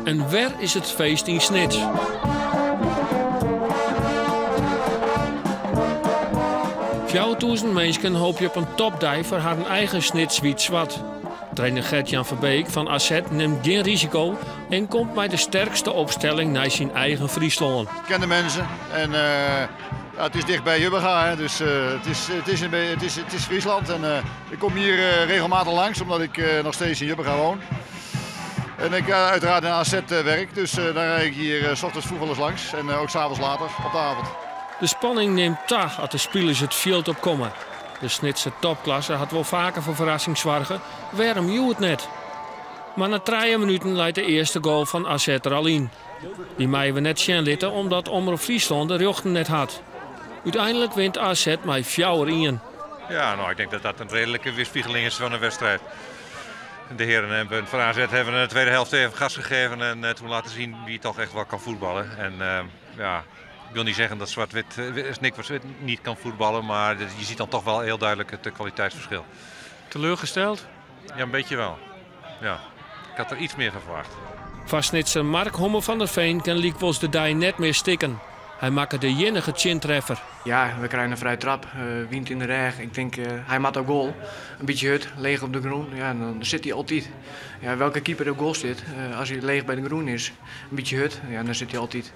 En waar is het feest in Snits? Duizend mensen hoop je op een topdij voor haar eigen Snits Zwiet-Zwart. Trainer Gert-Jan Verbeek van AZ neemt geen risico en komt met de sterkste opstelling naar zijn eigen Friesland. Ik ken de mensen en het is dicht bij Jubbega, dus het is Friesland. En ik kom hier regelmatig langs omdat ik nog steeds in Jubbega woon. En ik uiteraard in AZ werk, dus daar rijd ik hier 's ochtends vroeg wel eens langs en ook 's avonds later op de avond. De spanning neemt toe als de spelers het veld opkomen. De Snitse topklasse had wel vaker voor verrassing zorgen. Waarom joe het net? Maar na 3 minuten leidt de eerste goal van AZ er al in. Die mij we net zien litten omdat Omroep Friesland de rechten net had. Uiteindelijk wint AZ met 4-1. Ja, nou, ik denk dat dat een redelijke weerspiegeling is van een wedstrijd. De heren van AZ hebben in de tweede helft even gas gegeven en toen laten zien wie toch echt wel kan voetballen. En ja, ik wil niet zeggen dat Nick Zwart niet kan voetballen, maar je ziet dan toch wel heel duidelijk het kwaliteitsverschil. Teleurgesteld? Ja, een beetje wel. Ja, ik had er iets meer van verwacht. Vastnitser Mark Hommel van der Veen kan Liekwols de dij net meer stikken. Hij maakte de jinnige chintreffer. Ja, we krijgen een vrije trap. Wind in de reg. Ik denk, hij maakt ook goal. Een beetje hut, leeg op de groen. Ja, dan zit hij altijd. Ja, welke keeper op goal zit, als hij leeg bij de groen is, een beetje hut, ja, dan zit hij altijd.